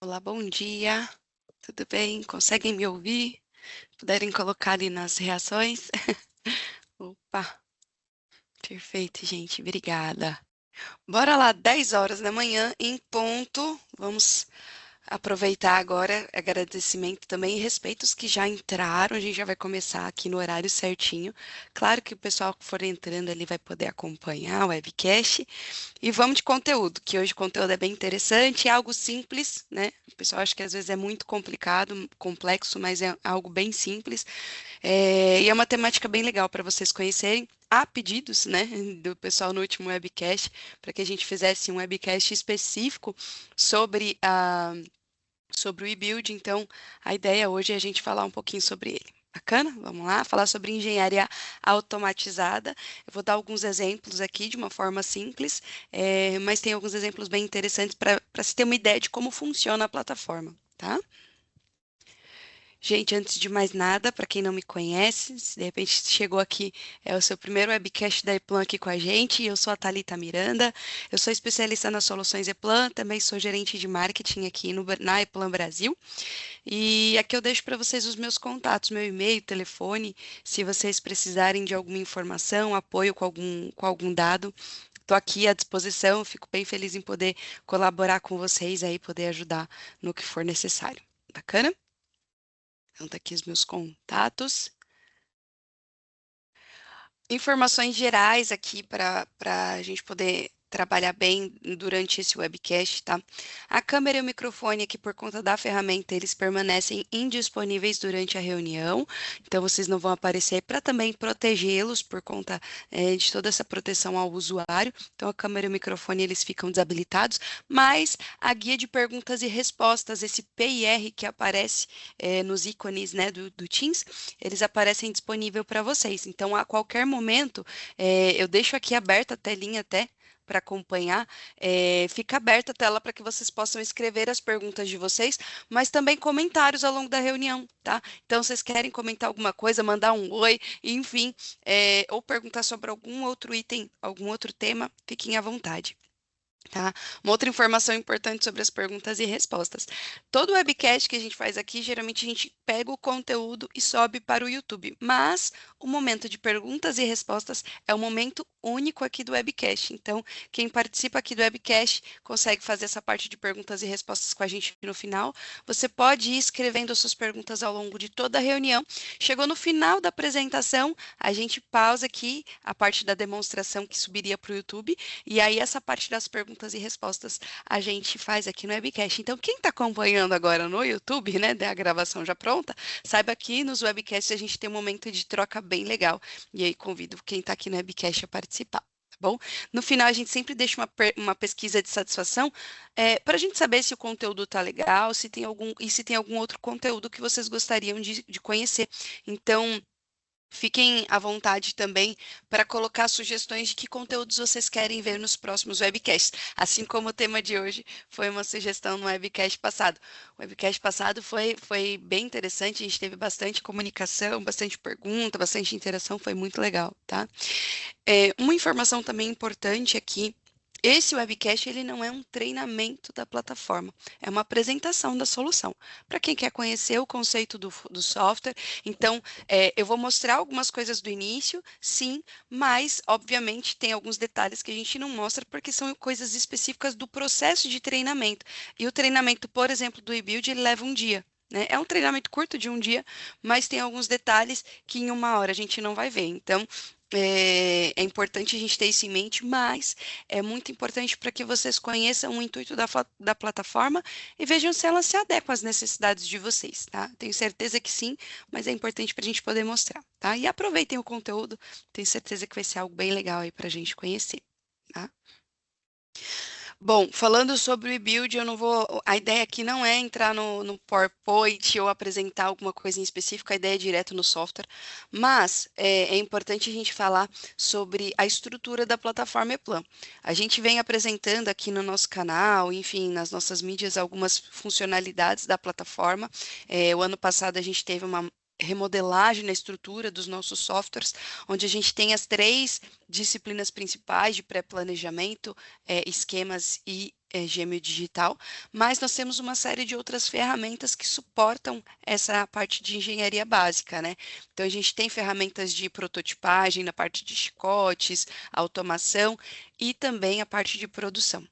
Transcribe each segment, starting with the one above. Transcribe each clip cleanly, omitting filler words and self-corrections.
Olá, bom dia. Tudo bem? Conseguem me ouvir? Puderem colocar ali nas reações? Opa, perfeito, gente. Obrigada. Bora lá, 10 horas da manhã em ponto. Vamos aproveitar agora agradecimento também e respeito os que já entraram. A gente já vai começar aqui no horário certinho. Claro que o pessoal que for entrando ali vai poder acompanhar o webcast. E vamos de conteúdo, que hoje o conteúdo é bem interessante, é algo simples, né? O pessoal acha que às vezes é muito complicado, complexo, mas é algo bem simples. E é uma temática bem legal para vocês conhecerem. Há pedidos, né, do pessoal no último webcast, para que a gente fizesse um webcast específico sobre sobre o e-build. Então, a ideia hoje é a gente falar um pouquinho sobre ele. Bacana? Vamos lá, falar sobre engenharia automatizada. Eu vou dar alguns exemplos aqui de uma forma simples, mas tem alguns exemplos bem interessantes para se ter uma ideia de como funciona a plataforma, tá? Gente, antes de mais nada, para quem não me conhece, se de repente chegou aqui, é o seu primeiro webcast da Eplan aqui com a gente, eu sou a Thalita Miranda, eu sou especialista nas soluções Eplan, também sou gerente de marketing aqui na Eplan Brasil, e aqui eu deixo para vocês os meus contatos, meu e-mail, telefone, se vocês precisarem de alguma informação, apoio com algum dado, estou aqui à disposição, fico bem feliz em poder colaborar com vocês aí, poder ajudar no que for necessário. Bacana? Então, tá aqui os meus contatos. Informações gerais aqui para a gente poder trabalhar bem durante esse webcast, tá? A câmera e o microfone aqui, por conta da ferramenta, eles permanecem indisponíveis durante a reunião, então vocês não vão aparecer para também protegê-los por conta de toda essa proteção ao usuário. Então, a câmera e o microfone, eles ficam desabilitados, mas a guia de perguntas e respostas, esse PIR que aparece nos ícones, né, do Teams, eles aparecem disponível para vocês. Então, a qualquer momento, eu deixo aqui aberta a telinha até para acompanhar, fica aberta a tela para que vocês possam escrever as perguntas de vocês, mas também comentários ao longo da reunião, tá? Então, vocês querem comentar alguma coisa, mandar um oi, enfim, ou perguntar sobre algum outro item, algum outro tema, fiquem à vontade. Tá? Uma outra informação importante sobre as perguntas e respostas. Todo webcast que a gente faz aqui, geralmente a gente pega o conteúdo e sobe para o YouTube, mas o momento de perguntas e respostas é o momento único aqui do webcast. Então, quem participa aqui do webcast consegue fazer essa parte de perguntas e respostas com a gente no final. Você pode ir escrevendo suas perguntas ao longo de toda a reunião. Chegou no final da apresentação, a gente pausa aqui a parte da demonstração que subiria para o YouTube e aí, essa parte das perguntas e respostas a gente faz aqui no webcast. Então, quem está acompanhando agora no YouTube, né, da gravação já pronta, saiba que nos webcasts a gente tem um momento de troca bem legal. E aí, convido quem está aqui no webcast a participar. Tá bom? No final, a gente sempre deixa uma pesquisa de satisfação para a gente saber se o conteúdo está legal, se tem algum outro conteúdo que vocês gostariam de conhecer. Então, fiquem à vontade também para colocar sugestões de que conteúdos vocês querem ver nos próximos webcasts, assim como o tema de hoje foi uma sugestão no webcast passado. O webcast passado foi bem interessante, a gente teve bastante comunicação, bastante pergunta, bastante interação, foi muito legal, tá? Uma informação também importante aqui. Esse webcast ele não é um treinamento da plataforma, é uma apresentação da solução. Para quem quer conhecer o conceito do software, então eu vou mostrar algumas coisas do início, sim, mas obviamente tem alguns detalhes que a gente não mostra porque são coisas específicas do processo de treinamento. E o treinamento, por exemplo, do e-build, ele leva um dia. Né? É um treinamento curto de um dia, mas tem alguns detalhes que em uma hora a gente não vai ver. Então, é importante a gente ter isso em mente, mas é muito importante para que vocês conheçam o intuito da plataforma e vejam se ela se adequa às necessidades de vocês, tá? Tenho certeza que sim, mas é importante para a gente poder mostrar, tá? E aproveitem o conteúdo, tenho certeza que vai ser algo bem legal aí para a gente conhecer, tá? Bom, falando sobre o e-build, eu não vou. A ideia aqui não é entrar no PowerPoint ou apresentar alguma coisa em específico, a ideia é direto no software, mas é importante a gente falar sobre a estrutura da plataforma Eplan. A gente vem apresentando aqui no nosso canal, enfim, nas nossas mídias, algumas funcionalidades da plataforma. O ano passado a gente teve uma remodelagem na estrutura dos nossos softwares, onde a gente tem as três disciplinas principais de pré-planejamento, esquemas e Gêmeo Digital, mas nós temos uma série de outras ferramentas que suportam essa parte de engenharia básica, né? Então, a gente tem ferramentas de prototipagem na parte de chicotes, automação e também a parte de produção.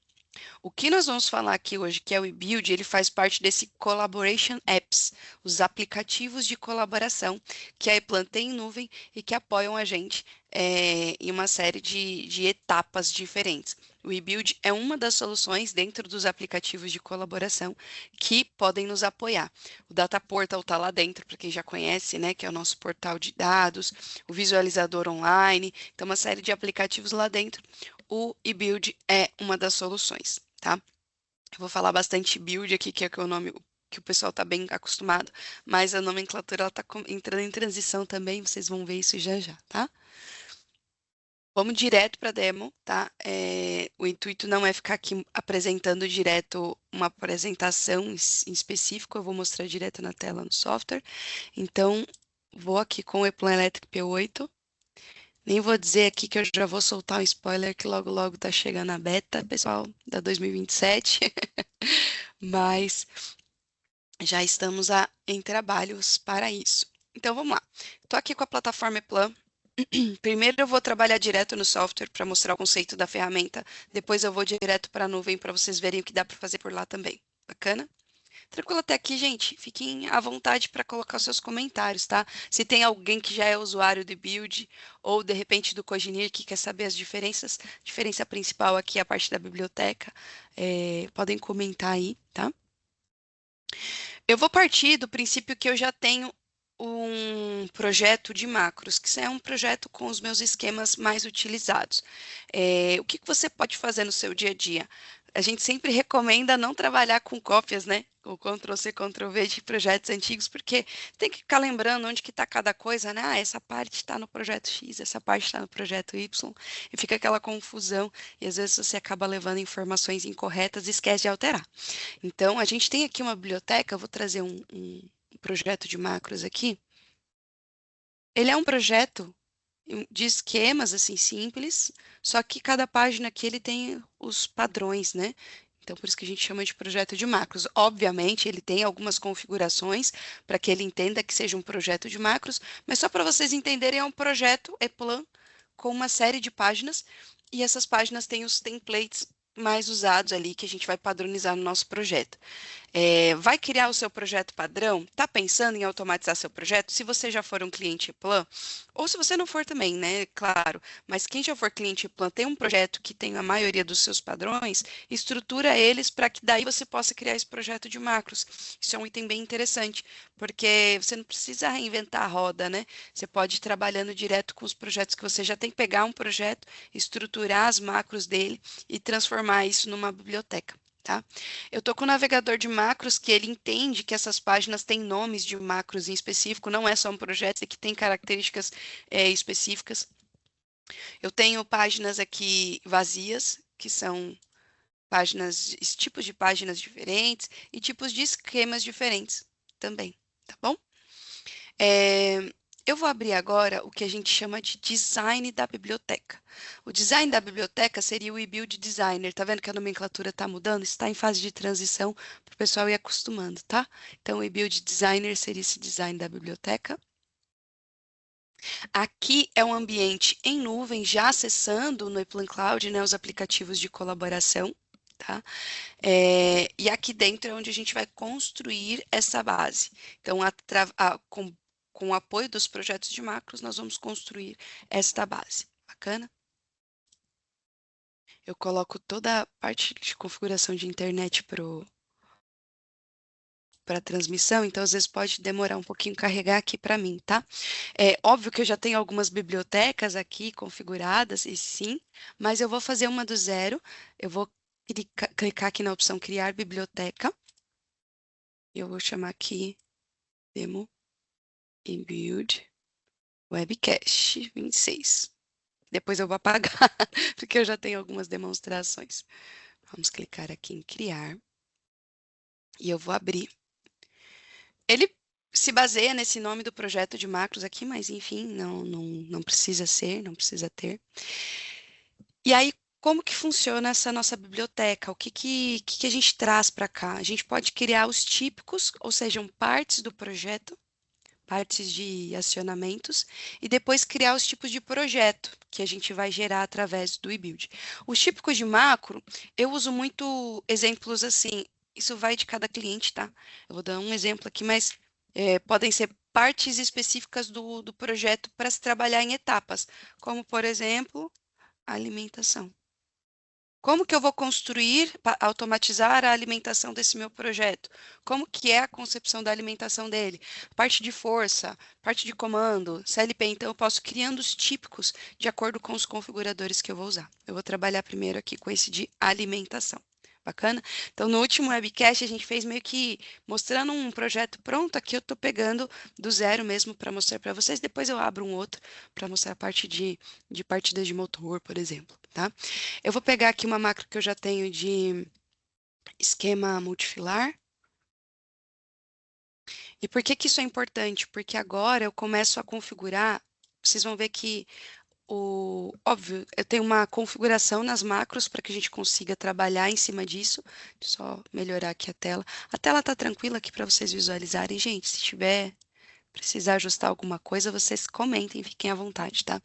O que nós vamos falar aqui hoje, que é o eBuild, ele faz parte desse Collaboration Apps, os aplicativos de colaboração que a ePlan tem em nuvem e que apoiam a gente em uma série de etapas diferentes. O eBuild é uma das soluções dentro dos aplicativos de colaboração que podem nos apoiar. O Data Portal está lá dentro, para quem já conhece, né, que é o nosso portal de dados, o visualizador online, então uma série de aplicativos lá dentro. O eBuild é uma das soluções, tá? Eu vou falar bastante build aqui, que é o nome que o pessoal está bem acostumado, mas a nomenclatura está entrando em transição também, vocês vão ver isso já já, tá? Vamos direto para a demo, tá? O intuito não é ficar aqui apresentando direto uma apresentação em específico, eu vou mostrar direto na tela no software. Então, vou aqui com o ePlan Electric P8. Nem vou dizer aqui que eu já vou soltar um spoiler que logo logo tá chegando a beta, pessoal, da 2027. Mas já estamos em trabalhos para isso. Então vamos lá. Estou aqui com a plataforma ePlan. Primeiro eu vou trabalhar direto no software para mostrar o conceito da ferramenta. Depois eu vou direto para a nuvem para vocês verem o que dá para fazer por lá também. Bacana? Tranquilo até aqui, gente. Fiquem à vontade para colocar os seus comentários, tá? Se tem alguém que já é usuário do Build ou, de repente, do Cogenir que quer saber as diferenças, a diferença principal aqui é a parte da biblioteca, podem comentar aí, tá? Eu vou partir do princípio que eu já tenho um projeto de macros, que é um projeto com os meus esquemas mais utilizados. O que você pode fazer no seu dia a dia? A gente sempre recomenda não trabalhar com cópias, né? O Ctrl+C, Ctrl+V de projetos antigos, porque tem que ficar lembrando onde que está cada coisa, né? Ah, essa parte está no projeto X, essa parte está no projeto Y, e fica aquela confusão, e às vezes você acaba levando informações incorretas e esquece de alterar. Então, a gente tem aqui uma biblioteca, eu vou trazer um projeto de macros aqui. Ele é um projeto de esquemas, assim, simples, só que cada página aqui ele tem os padrões, né? Então, por isso que a gente chama de projeto de macros. Obviamente, ele tem algumas configurações para que ele entenda que seja um projeto de macros, mas só para vocês entenderem, é um projeto ePlan com uma série de páginas, e essas páginas têm os templates mais usados ali que a gente vai padronizar no nosso projeto. Vai criar o seu projeto padrão? Está pensando em automatizar seu projeto? Se você já for um cliente Plan, ou se você não for também, né? Claro, mas quem já for cliente Plan tem um projeto que tem a maioria dos seus padrões, estrutura eles para que daí você possa criar esse projeto de macros. Isso é um item bem interessante, porque você não precisa reinventar a roda, né? Você pode ir trabalhando direto com os projetos que você já tem, pegar um projeto, estruturar as macros dele e transformar isso numa biblioteca. Tá? Eu estou com o navegador de macros que ele entende que essas páginas têm nomes de macros em específico, não é só um projeto, é que tem características específicas. Eu tenho páginas aqui vazias, que são páginas, tipos de páginas diferentes e tipos de esquemas diferentes também, tá bom? Eu vou abrir agora o que a gente chama de design da biblioteca. O design da biblioteca seria o eBuild Designer. Tá vendo que a nomenclatura está mudando? Está em fase de transição para o pessoal ir acostumando, tá? Então, o eBuild Designer seria esse design da biblioteca. Aqui é um ambiente em nuvem, já acessando no ePlan Cloud, né, os aplicativos de colaboração. Tá? E aqui dentro é onde a gente vai construir essa base. Então, com o apoio dos projetos de macros, nós vamos construir esta base. Bacana? Eu coloco toda a parte de configuração de internet para a transmissão, então às vezes pode demorar um pouquinho carregar aqui para mim, tá? É óbvio que eu já tenho algumas bibliotecas aqui configuradas, e sim, mas eu vou fazer uma do zero. Eu vou clicar aqui na opção Criar Biblioteca. Eu vou chamar aqui Demo eBuild Webcast 26. Depois eu vou apagar, porque eu já tenho algumas demonstrações. Vamos clicar aqui em Criar. E eu vou abrir. Ele se baseia nesse nome do projeto de macros aqui, mas enfim, não precisa ser, não precisa ter. E aí, como que funciona essa nossa biblioteca? O que a gente traz para cá? A gente pode criar os típicos, ou sejam, partes do projeto, partes de acionamentos, e depois criar os tipos de projeto que a gente vai gerar através do eBuild. Os típicos de macro, eu uso muito exemplos assim, isso vai de cada cliente, tá? Eu vou dar um exemplo aqui, mas podem ser partes específicas do projeto para se trabalhar em etapas, como, por exemplo, alimentação. Como que eu vou construir, automatizar a alimentação desse meu projeto? Como que é a concepção da alimentação dele? Parte de força, parte de comando, CLP. Então, eu posso criando os típicos de acordo com os configuradores que eu vou usar. Eu vou trabalhar primeiro aqui com esse de alimentação. Bacana? Então, no último webcast, a gente fez meio que mostrando um projeto pronto. Aqui eu estou pegando do zero mesmo para mostrar para vocês. Depois eu abro um outro para mostrar a parte de partidas de motor, por exemplo, tá? Eu vou pegar aqui uma macro que eu já tenho de esquema multifilar. E por que que isso é importante? Porque agora eu começo a configurar, vocês vão ver que óbvio, eu tenho uma configuração nas macros para que a gente consiga trabalhar em cima disso. Deixa eu só melhorar aqui a tela. A tela tá tranquila aqui para vocês visualizarem, gente. Se tiver precisar ajustar alguma coisa, vocês comentem, fiquem à vontade, tá?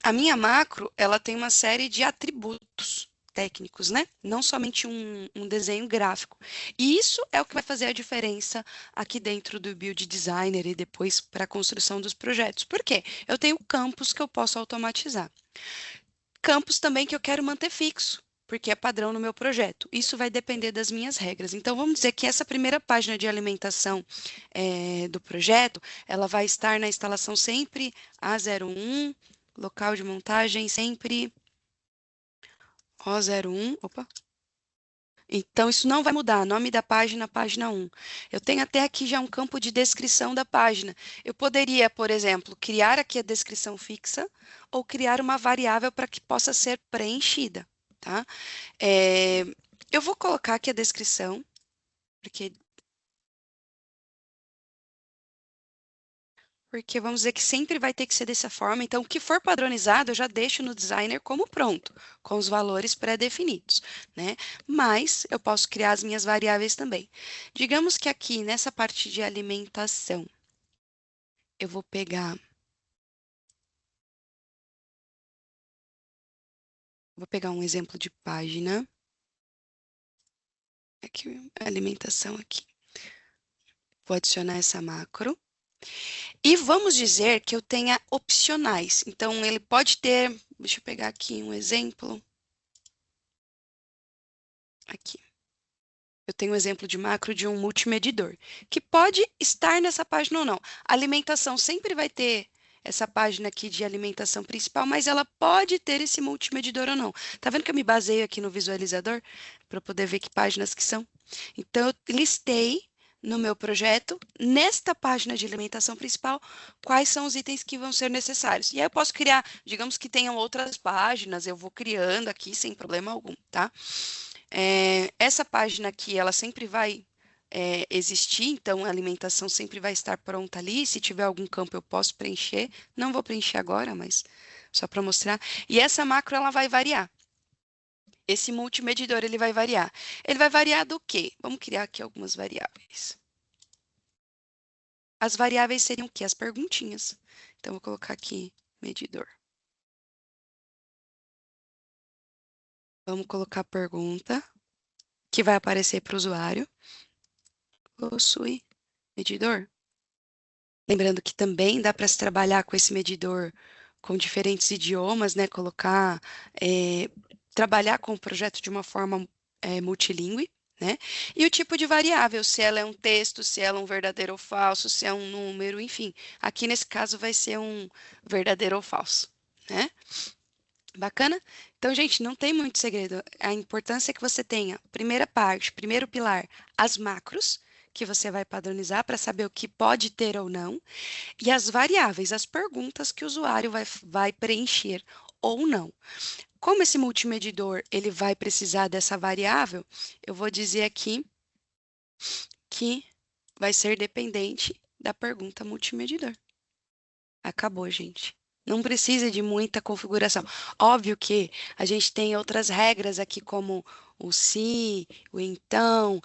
A minha macro, ela tem uma série de atributos técnicos, né? Não somente um desenho gráfico. E isso é o que vai fazer a diferença aqui dentro do Build Designer e depois para a construção dos projetos. Por quê? Eu tenho campos que eu posso automatizar. Campos também que eu quero manter fixo, porque é padrão no meu projeto. Isso vai depender das minhas regras. Então, vamos dizer que essa primeira página de alimentação do projeto, ela vai estar na instalação sempre A01, local de montagem sempre O01. Opa! Então, isso não vai mudar. Nome da página, página 1. Eu tenho até aqui já um campo de descrição da página. Eu poderia, por exemplo, criar aqui a descrição fixa ou criar uma variável para que possa ser preenchida, tá? Eu vou colocar aqui a descrição, porque vamos dizer que sempre vai ter que ser dessa forma. Então, o que for padronizado, eu já deixo no designer como pronto, com os valores pré-definidos, né? Mas eu posso criar as minhas variáveis também. Digamos que aqui nessa parte de alimentação, eu vou pegar um exemplo de página. Aqui, alimentação aqui. Vou adicionar essa macro. E vamos dizer que eu tenha opcionais. Então, ele pode ter, deixa eu pegar aqui um exemplo. Aqui. Eu tenho um exemplo de macro de um multimedidor, que pode estar nessa página ou não. A alimentação sempre vai ter essa página aqui de alimentação principal, mas ela pode ter esse multimedidor ou não. Tá vendo que eu me baseio aqui no visualizador para poder ver que páginas que são? Então, eu listei no meu projeto, nesta página de alimentação principal, quais são os itens que vão ser necessários. E aí eu posso criar, digamos que tenham outras páginas, eu vou criando aqui sem problema algum, tá? Essa página aqui, ela sempre vai existir, então a alimentação sempre vai estar pronta ali. Se tiver algum campo, eu posso preencher. Não vou preencher agora, mas só para mostrar. E essa macro, ela vai variar. Esse multimedidor, ele vai variar. Ele vai variar do quê? Vamos criar aqui algumas variáveis. As variáveis seriam o quê? As perguntinhas. Então, vou colocar aqui medidor. Vamos colocar pergunta, que vai aparecer para o usuário. Possui medidor? Lembrando que também dá para se trabalhar com esse medidor com diferentes idiomas, né? Trabalhar com o projeto de uma forma multilingüe, né? E o tipo de variável, se ela é um texto, se ela é um verdadeiro ou falso, se é um número, enfim. Aqui nesse caso vai ser um verdadeiro ou falso, né? Bacana? Então, gente, não tem muito segredo. A importância é que você tenha, primeira parte, primeiro pilar, as macros, que você vai padronizar para saber o que pode ter ou não, e as variáveis, as perguntas que o usuário vai preencher ou não. Como esse multimedidor ele vai precisar dessa variável, eu vou dizer aqui que vai ser dependente da pergunta multimedidor. Acabou, gente. Não precisa de muita configuração. Óbvio que a gente tem outras regras aqui, como o se, o então,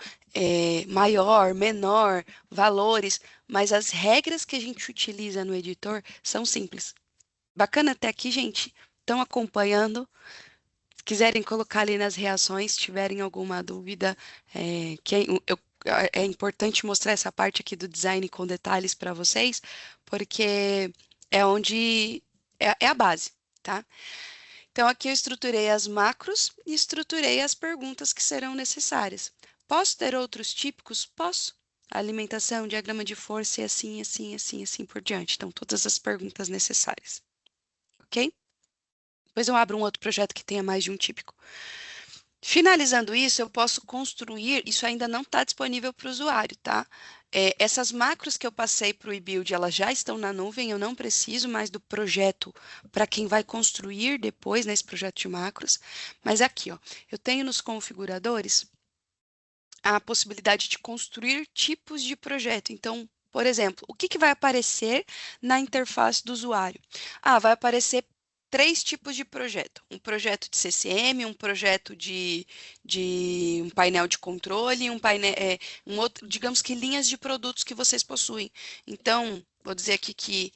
maior, menor, valores, mas as regras que a gente utiliza no editor são simples. Bacana até aqui, gente? Estão acompanhando? Quiserem colocar ali nas reações, se tiverem alguma dúvida, que é importante mostrar essa parte aqui do design com detalhes para vocês, porque é onde é a base, tá? Então, aqui eu estruturei as macros e estruturei as perguntas que serão necessárias. Posso ter outros típicos? Posso. Alimentação, diagrama de força e assim, assim, assim, assim por diante. Então, todas as perguntas necessárias, ok? Depois eu abro um outro projeto que tenha mais de um típico. Finalizando isso, eu posso construir, isso ainda não está disponível para o usuário, tá? Essas macros que eu passei para o eBuild, elas já estão na nuvem, eu não preciso mais do projeto para quem vai construir depois nesse projeto de macros. Mas aqui, ó, eu tenho nos configuradores a possibilidade de construir tipos de projeto. Então, por exemplo, o que que vai aparecer na interface do usuário? Ah, vai aparecer três tipos de projeto. Um projeto de CCM, um projeto de um painel de controle, um painel, um outro, digamos que linhas de produtos que vocês possuem. Então, vou dizer aqui que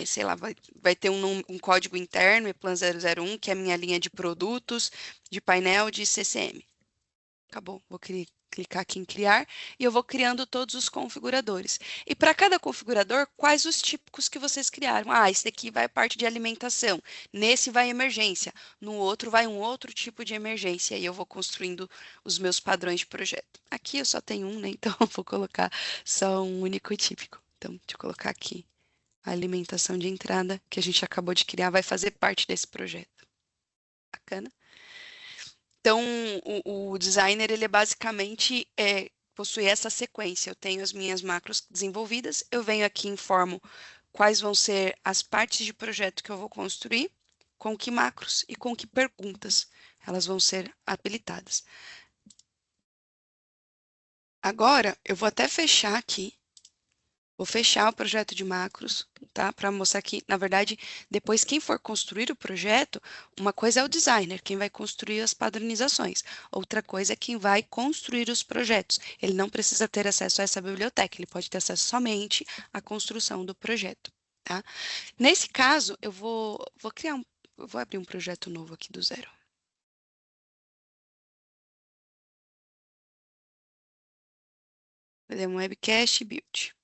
sei lá, vai ter um código interno, EPLAN 001, que é a minha linha de produtos, de painel de CCM. Acabou. Vou clicar aqui em criar e eu vou criando todos os configuradores. E para cada configurador, quais os típicos que vocês criaram? Ah, esse daqui vai parte de alimentação, nesse vai emergência, no outro vai um outro tipo de emergência. E eu vou construindo os meus padrões de projeto. Aqui eu só tenho um, né? Então eu vou colocar só um único típico. Então, deixa eu colocar aqui. A alimentação de entrada que a gente acabou de criar vai fazer parte desse projeto. Bacana? Então, o designer, ele é basicamente possui essa sequência. Eu tenho as minhas macros desenvolvidas, eu venho aqui e informo quais vão ser as partes de projeto que eu vou construir, com que macros e com que perguntas elas vão ser habilitadas. Agora, eu vou até fechar aqui. Vou fechar o projeto de macros, tá? Para mostrar que, na verdade, depois quem for construir o projeto, uma coisa é o designer, quem vai construir as padronizações. Outra coisa é quem vai construir os projetos. Ele não precisa ter acesso a essa biblioteca, ele pode ter acesso somente à construção do projeto, tá? Nesse caso, eu vou abrir um projeto novo aqui do zero. Vou dar um webcast build.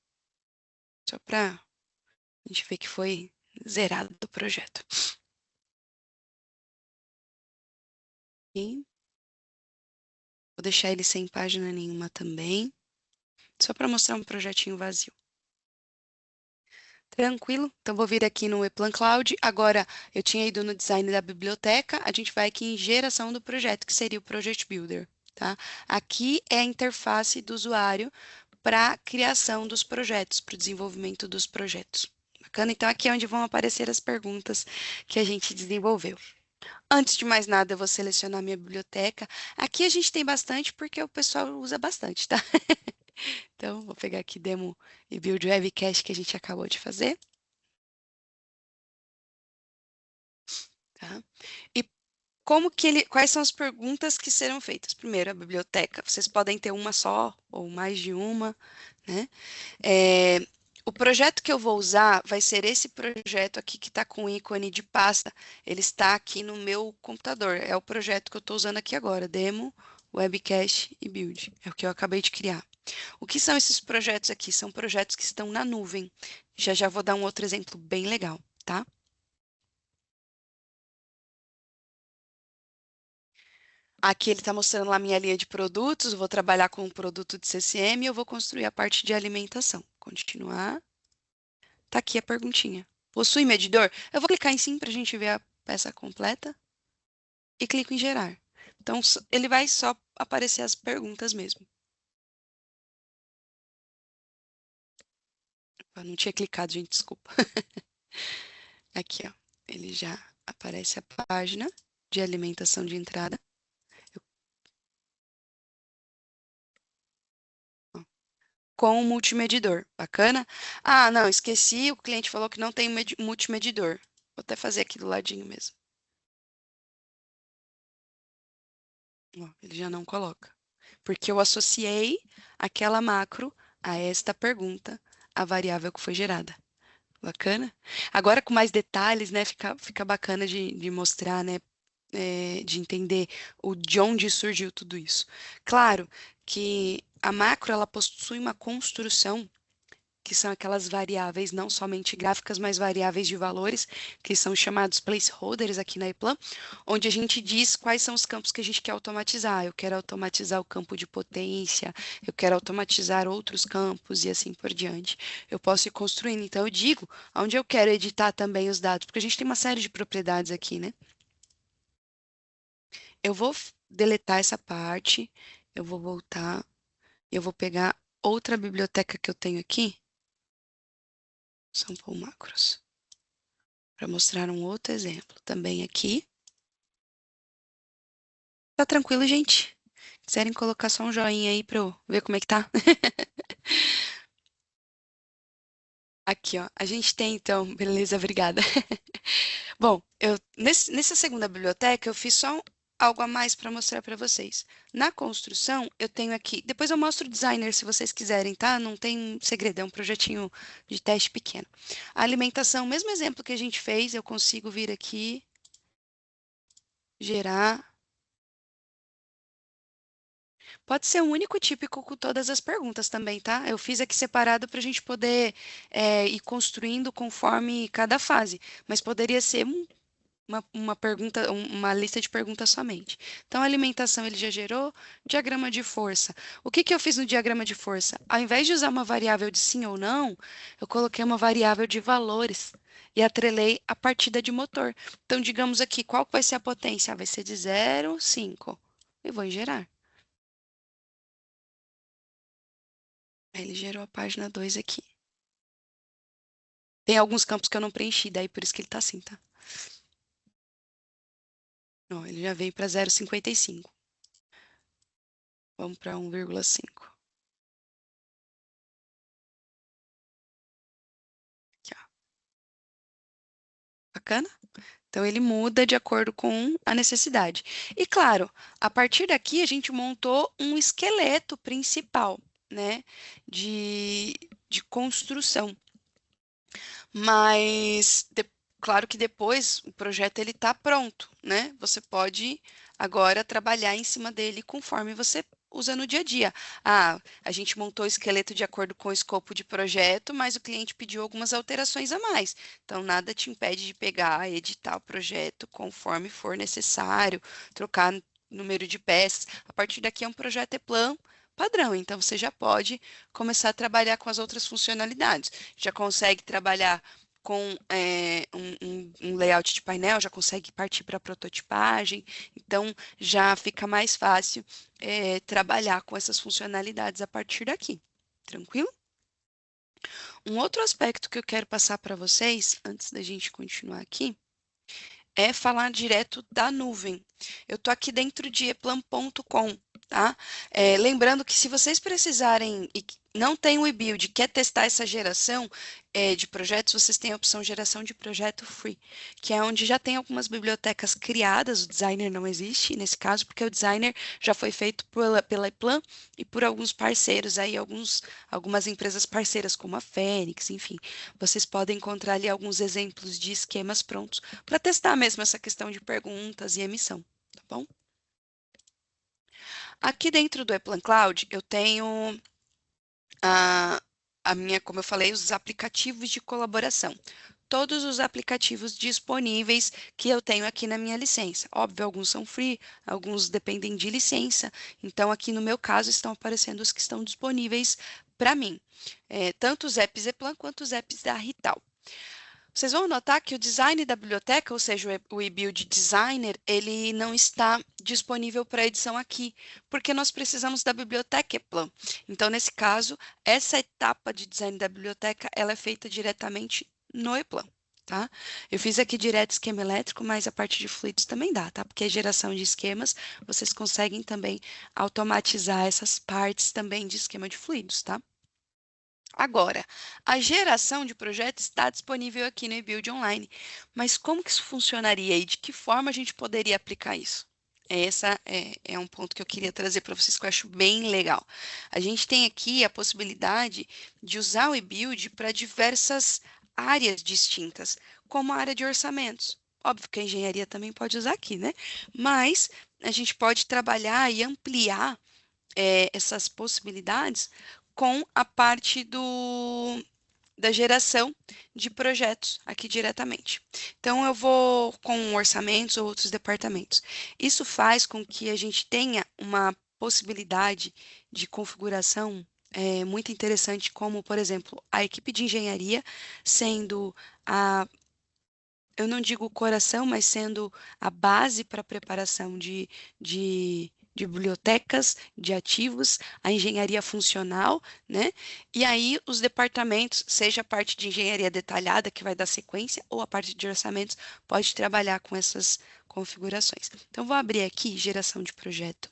Só para a gente ver que foi zerado o projeto. E vou deixar ele sem página nenhuma também, só para mostrar um projetinho vazio. Tranquilo? Então vou vir aqui no ePlan Cloud. Agora eu tinha ido no design da biblioteca, a gente vai aqui em geração do projeto, que seria o Project Builder, tá? Aqui é a interface do usuário para a criação dos projetos, para o desenvolvimento dos projetos. Bacana? Então aqui é onde vão aparecer as perguntas que a gente desenvolveu. Antes de mais nada, eu vou selecionar minha biblioteca. Aqui a gente tem bastante porque o pessoal usa bastante, tá? Então, vou pegar aqui demo e build webcast que a gente acabou de fazer, tá? E quais são as perguntas que serão feitas? Primeiro, a biblioteca. Vocês podem ter uma só ou mais de uma, né? O projeto que eu vou usar vai ser esse projeto aqui que está com o ícone de pasta. Ele está aqui no meu computador. É o projeto que eu estou usando aqui agora, demo, webcast e build. É o que eu acabei de criar. O que são esses projetos aqui? São projetos que estão na nuvem. Já já vou dar um outro exemplo bem legal, tá? Aqui ele está mostrando lá a minha linha de produtos. Eu vou trabalhar com um produto de CCM e eu vou construir a parte de alimentação. Continuar. Tá aqui a perguntinha. Possui medidor? Eu vou clicar em sim para a gente ver a peça completa e clico em gerar. Então, ele vai só aparecer as perguntas mesmo. Eu não tinha clicado, gente, desculpa. Aqui, ó. Ele já aparece a página de alimentação de entrada. Com o multimedidor. Bacana? Ah, não, esqueci, o cliente falou que não tem multimedidor. Vou até fazer aqui do ladinho mesmo. Ó, ele já não coloca. Porque eu associei aquela macro a esta pergunta, a variável que foi gerada. Bacana? Agora com mais detalhes, né? Fica bacana de mostrar, né? De entender de onde surgiu tudo isso. Claro que a macro ela possui uma construção que são aquelas variáveis não somente gráficas, mas variáveis de valores, que são chamados placeholders aqui na ePlan, onde a gente diz quais são os campos que a gente quer automatizar. Eu quero automatizar o campo de potência, eu quero automatizar outros campos e assim por diante. Eu posso ir construindo. Então, eu digo onde eu quero editar também os dados, porque a gente tem uma série de propriedades aqui, né? Eu vou deletar essa parte, eu vou voltar, eu vou pegar outra biblioteca que eu tenho aqui, Sample Macros, para mostrar um outro exemplo. Também aqui. Tá tranquilo, gente? Quiserem colocar só um joinha aí para eu ver como é que tá? Aqui, ó. A gente tem, então, beleza, obrigada. Bom, nessa segunda biblioteca, eu fiz só algo a mais para mostrar para vocês. Na construção, eu tenho aqui. Depois eu mostro o designer se vocês quiserem, tá? Não tem segredo, é um projetinho de teste pequeno. A alimentação, mesmo exemplo que a gente fez, eu consigo vir aqui, gerar. Pode ser um único típico com todas as perguntas também, tá? Eu fiz aqui separado para a gente poder ir construindo conforme cada fase, mas poderia ser uma pergunta, uma lista de perguntas somente. Então, a alimentação ele já gerou, diagrama de força. O que que eu fiz no diagrama de força? Ao invés de usar uma variável de sim ou não, eu coloquei uma variável de valores e atrelei a partida de motor. Então, digamos aqui, qual que vai ser a potência? Vai ser de 0, 5. E vou gerar. Aí ele gerou a página 2 aqui. Tem alguns campos que eu não preenchi, daí por isso que ele tá assim, tá? Ó, ele já veio para 0,55. Vamos para 1,5. Aqui, ó. Bacana? Então, ele muda de acordo com a necessidade. E, claro, a partir daqui, a gente montou um esqueleto principal, né, de construção. Mas, claro que depois o projeto ele está pronto, né? Você pode agora trabalhar em cima dele conforme você usa no dia a dia. Ah, a gente montou o esqueleto de acordo com o escopo de projeto, mas o cliente pediu algumas alterações a mais. Então, nada te impede de pegar, editar o projeto conforme for necessário, trocar número de peças. A partir daqui é um projeto E-Plan padrão, então você já pode começar a trabalhar com as outras funcionalidades. Já consegue trabalhar com um layout de painel, já consegue partir para prototipagem, então já fica mais fácil trabalhar com essas funcionalidades a partir daqui. Tranquilo? Um outro aspecto que eu quero passar para vocês, antes da gente continuar aqui, é falar direto da nuvem. Eu estou aqui dentro de eplan.com, tá? Lembrando que se vocês precisarem e não tem o e-build, quer testar essa geração de projetos, vocês têm a opção geração de projeto free, que é onde já tem algumas bibliotecas criadas, o designer não existe nesse caso, porque o designer já foi feito pela Eplan e por alguns parceiros aí, algumas empresas parceiras, como a Fênix, enfim. Vocês podem encontrar ali alguns exemplos de esquemas prontos para testar mesmo essa questão de perguntas e emissão, tá bom? Aqui dentro do ePlan Cloud, eu tenho a minha, como eu falei, os aplicativos de colaboração. Todos os aplicativos disponíveis que eu tenho aqui na minha licença. Óbvio, alguns são free, alguns dependem de licença. Então, aqui no meu caso, estão aparecendo os que estão disponíveis para mim. Tanto os apps ePlan quanto os apps da Rital. Vocês vão notar que o design da biblioteca, ou seja, o eBuild Designer, ele não está disponível para edição aqui, porque nós precisamos da biblioteca ePlan. Então, nesse caso, essa etapa de design da biblioteca, ela é feita diretamente no ePlan, tá? Eu fiz aqui direto esquema elétrico, mas a parte de fluidos também dá, tá? Porque a geração de esquemas, vocês conseguem também automatizar essas partes também de esquema de fluidos, tá? Agora, a geração de projetos está disponível aqui no eBuild Online, mas como que isso funcionaria e de que forma a gente poderia aplicar isso? Essa é um ponto que eu queria trazer para vocês que eu acho bem legal. A gente tem aqui a possibilidade de usar o eBuild para diversas áreas distintas, como a área de orçamentos. Óbvio que a engenharia também pode usar aqui, né? Mas a gente pode trabalhar e ampliar essas possibilidades com a parte da geração de projetos aqui diretamente. Então, eu vou com orçamentos ou outros departamentos. Isso faz com que a gente tenha uma possibilidade de configuração muito interessante, como, por exemplo, a equipe de engenharia sendo a eu não digo o coração, mas sendo a base para a preparação de bibliotecas, de ativos, a engenharia funcional, né? E aí os departamentos, seja a parte de engenharia detalhada, que vai dar sequência, ou a parte de orçamentos, pode trabalhar com essas configurações. Então, vou abrir aqui geração de projeto.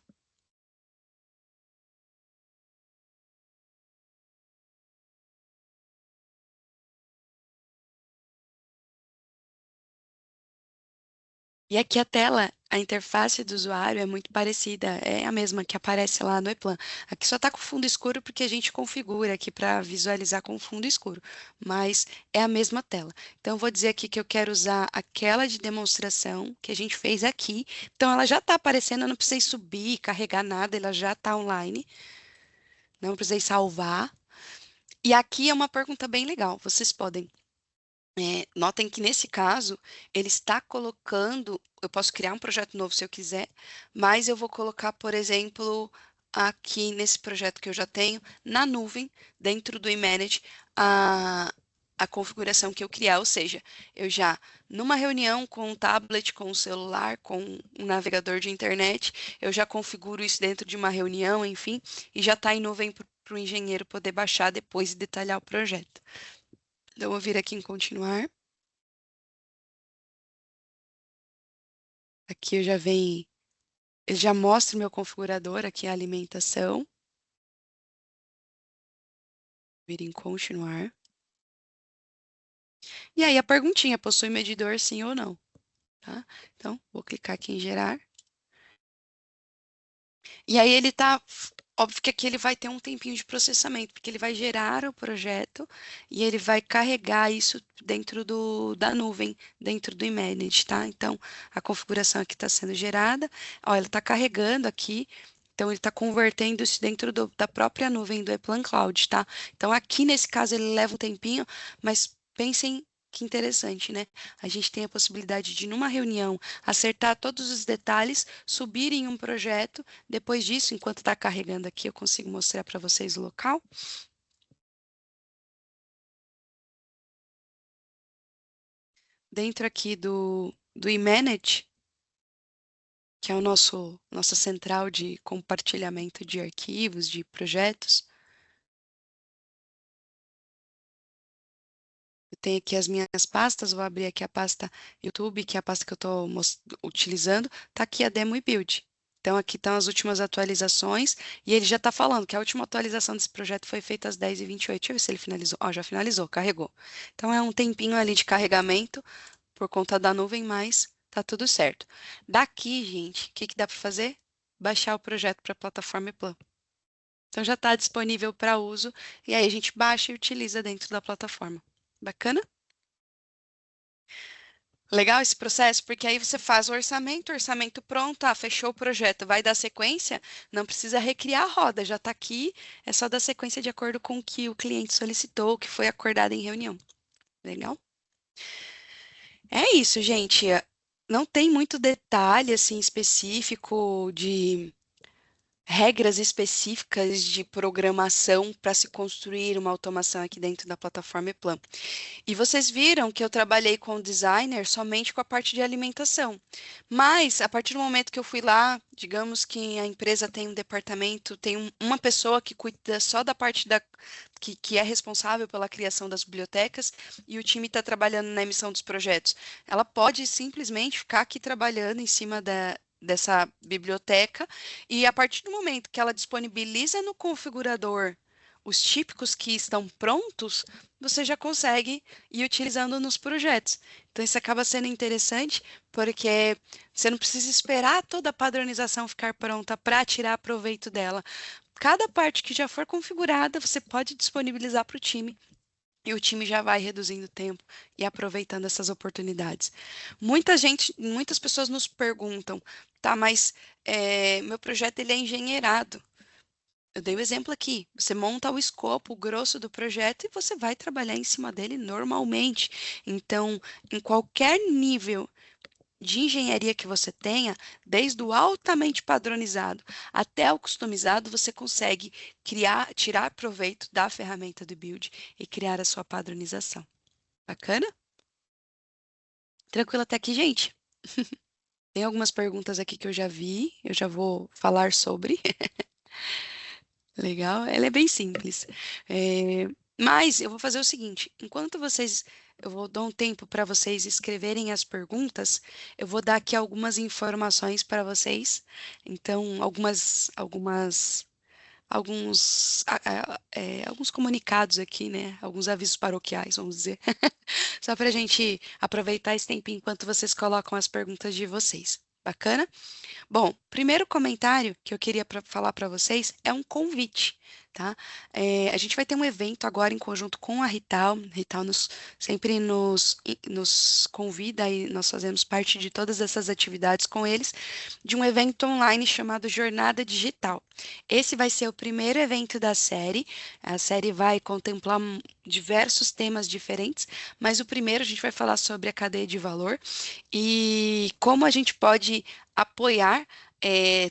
E aqui a tela, a interface do usuário é muito parecida, é a mesma que aparece lá no ePlan. Aqui só está com fundo escuro porque a gente configura aqui para visualizar com fundo escuro, mas é a mesma tela. Então, eu vou dizer aqui que eu quero usar aquela de demonstração que a gente fez aqui. Então, ela já está aparecendo, eu não precisei subir, carregar nada, ela já está online, não precisei salvar. E aqui é uma pergunta bem legal, vocês podem notem que nesse caso, ele está colocando, eu posso criar um projeto novo se eu quiser, mas eu vou colocar, por exemplo, aqui nesse projeto que eu já tenho, na nuvem, dentro do eManage, a configuração que eu criar, ou seja, eu já, numa reunião com um tablet, com um celular, com um navegador de internet, eu já configuro isso dentro de uma reunião, enfim, e já está em nuvem para o engenheiro poder baixar depois e detalhar o projeto. Então, eu vou vir aqui em continuar. Aqui eu já venho, ele já mostra o meu configurador, aqui a alimentação. Vir em continuar. E aí a perguntinha, possui medidor sim ou não, tá? Então, vou clicar aqui em gerar. E aí ele tá, óbvio que aqui ele vai ter um tempinho de processamento, porque ele vai gerar o projeto e ele vai carregar isso dentro da nuvem, dentro do Imagine, tá? Então, a configuração aqui está sendo gerada, ó, ela está carregando aqui, então ele está convertendo isso dentro da própria nuvem do ePlan Cloud, tá? Então, aqui nesse caso ele leva um tempinho, mas pensem que interessante, né? A gente tem a possibilidade de, numa reunião, acertar todos os detalhes, subir em um projeto. Depois disso, enquanto está carregando aqui, eu consigo mostrar para vocês o local. Dentro aqui do eManage, que é o nossa central de compartilhamento de arquivos, de projetos, eu tenho aqui as minhas pastas, vou abrir aqui a pasta YouTube, que é a pasta que eu estou utilizando, está aqui a Demo e Build. Então, aqui estão as últimas atualizações, e ele já está falando que a última atualização desse projeto foi feita às 10h28. Deixa eu ver se ele finalizou. Ó, já finalizou, carregou. Então, é um tempinho ali de carregamento por conta da nuvem, mas tá tudo certo. Daqui, gente, o que que dá para fazer? Baixar o projeto para a plataforma ePlan. Então, já está disponível para uso, e aí a gente baixa e utiliza dentro da plataforma. Bacana? Legal esse processo, porque aí você faz o orçamento pronto, fechou o projeto, vai dar sequência, não precisa recriar a roda, já está aqui, é só dar sequência de acordo com o que o cliente solicitou, o que foi acordado em reunião. Legal? É isso, gente. Não tem muito detalhe assim específico de regras específicas de programação para se construir uma automação aqui dentro da plataforma ePlan. E vocês viram que eu trabalhei com o designer somente com a parte de alimentação. Mas, a partir do momento que eu fui lá, digamos que a empresa tem um departamento, tem uma pessoa que cuida só da parte que é responsável pela criação das bibliotecas e o time está trabalhando na emissão dos projetos. Ela pode simplesmente ficar aqui trabalhando em cima dessa biblioteca e a partir do momento que ela disponibiliza no configurador os típicos que estão prontos, você já consegue ir utilizando nos projetos. Então, isso acaba sendo interessante, porque você não precisa esperar toda a padronização ficar pronta para tirar proveito dela. Cada parte que já for configurada, você pode disponibilizar para o time. E o time já vai reduzindo o tempo e aproveitando essas oportunidades. Muitas pessoas nos perguntam, tá, mas meu projeto ele é engenheirado. Eu dei o exemplo aqui. Você monta o escopo, o grosso do projeto e você vai trabalhar em cima dele normalmente. Então, em qualquer nível de engenharia que você tenha, desde o altamente padronizado até o customizado, você consegue criar, tirar proveito da ferramenta do Build e criar a sua padronização. Bacana? Tranquilo até aqui, gente? Tem algumas perguntas aqui que eu já vi, eu já vou falar sobre. Legal, ela é bem simples. Mas eu vou fazer o seguinte: enquanto vocês, eu vou dar um tempo para vocês escreverem as perguntas, eu vou dar aqui algumas informações para vocês. Então, alguns comunicados aqui, né? Alguns avisos paroquiais, vamos dizer, só para a gente aproveitar esse tempinho enquanto vocês colocam as perguntas de vocês. Bacana? Bom, primeiro comentário que eu queria falar para vocês é um convite, tá? A gente vai ter um evento agora em conjunto com a Rital. Rital sempre nos convida e nós fazemos parte de todas essas atividades com eles, de um evento online chamado Jornada Digital. Esse vai ser o primeiro evento da série. A série vai contemplar diversos temas diferentes, mas o primeiro a gente vai falar sobre a cadeia de valor e como a gente pode apoiar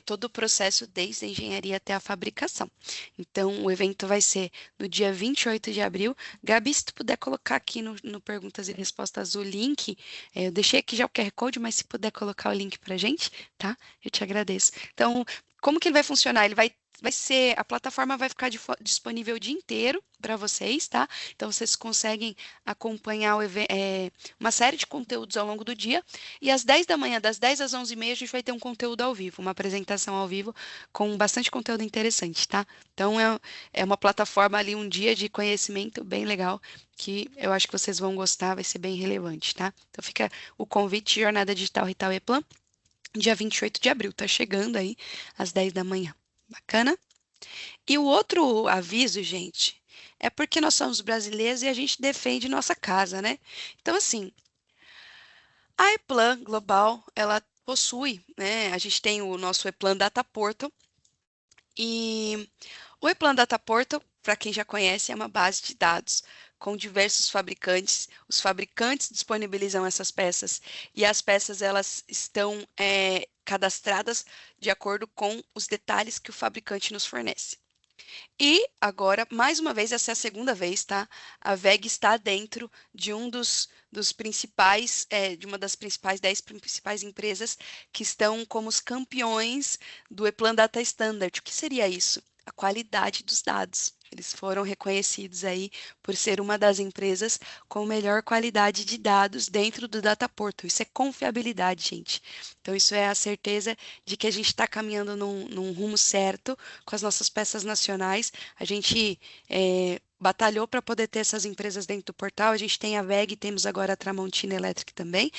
todo o processo desde a engenharia até a fabricação. Então, o evento vai ser no dia 28 de abril. Gabi, se tu puder colocar aqui no Perguntas e Respostas o link, eu deixei aqui já o QR Code, mas se puder colocar o link para a gente, tá? Eu te agradeço. Então, como que ele vai funcionar? A plataforma vai ficar disponível o dia inteiro para vocês, tá? Então, vocês conseguem acompanhar uma série de conteúdos ao longo do dia. E às 10 da manhã, das 10 às 11h30, a gente vai ter um conteúdo ao vivo, uma apresentação ao vivo com bastante conteúdo interessante, tá? Então, é uma plataforma ali, um dia de conhecimento bem legal, que eu acho que vocês vão gostar, vai ser bem relevante, tá? Então, fica o convite Jornada Digital Rital Eplan, dia 28 de abril, tá chegando aí às 10 da manhã. Bacana? E o outro aviso, gente, é porque nós somos brasileiros e a gente defende nossa casa, né? Então, assim, a Eplan Global, ela possui, né? A gente tem o nosso Eplan Data Portal e o Eplan Data Portal, para quem já conhece, é uma base de dados com diversos fabricantes. Os fabricantes disponibilizam essas peças e as peças elas estão cadastradas de acordo com os detalhes que o fabricante nos fornece. E agora, mais uma vez, essa é a segunda vez, tá? A WEG está dentro de dos principais, de uma das principais 10 principais empresas que estão como os campeões do Eplan Data Standard. O que seria isso? A qualidade dos dados. Eles foram reconhecidos aí por ser uma das empresas com melhor qualidade de dados dentro do Data Portal. Isso é confiabilidade, gente. Então, isso é a certeza de que a gente está caminhando num rumo certo com as nossas peças nacionais. A gente batalhou para poder ter essas empresas dentro do portal. A gente tem a WEG, temos agora a Tramontina Electric também,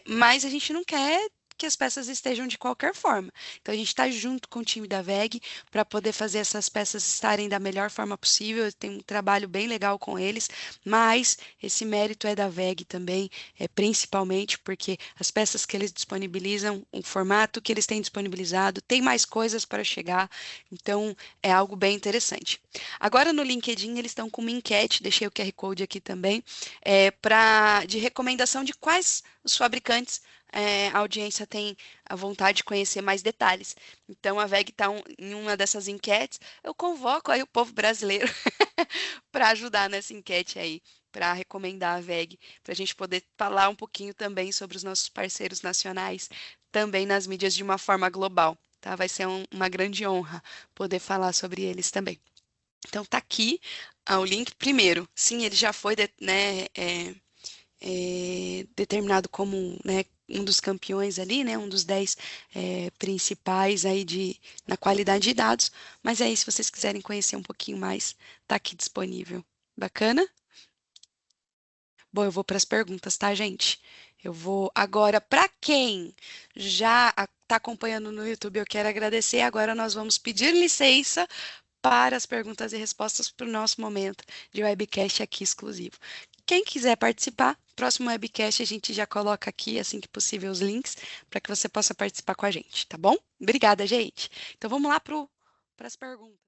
mas a gente não quer que as peças estejam de qualquer forma. Então, a gente está junto com o time da WEG para poder fazer essas peças estarem da melhor forma possível. Tem um trabalho bem legal com eles, mas esse mérito é da WEG também, principalmente porque as peças que eles disponibilizam, o formato que eles têm disponibilizado, tem mais coisas para chegar, então é algo bem interessante. Agora no LinkedIn eles estão com uma enquete, deixei o QR Code aqui também, de recomendação de quais os fabricantes a audiência tem a vontade de conhecer mais detalhes. Então, a WEG está em uma dessas enquetes. Eu convoco aí o povo brasileiro para ajudar nessa enquete aí, para recomendar a WEG, para a gente poder falar um pouquinho também sobre os nossos parceiros nacionais, também nas mídias de uma forma global. Tá? Vai ser uma grande honra poder falar sobre eles também. Então, tá aqui o link. Primeiro, sim, ele já foi, né, determinado como, né, um dos campeões ali, né? Um dos 10 principais aí na qualidade de dados. Mas aí, se vocês quiserem conhecer um pouquinho mais, tá aqui disponível. Bacana? Bom, eu vou para as perguntas, tá, gente? Eu vou agora, para quem já está acompanhando no YouTube, eu quero agradecer. Agora nós vamos pedir licença para as perguntas e respostas para o nosso momento de webcast aqui exclusivo. Quem quiser participar, próximo webcast a gente já coloca aqui, assim que possível, os links para que você possa participar com a gente, tá bom? Obrigada, gente. Então vamos lá para as perguntas.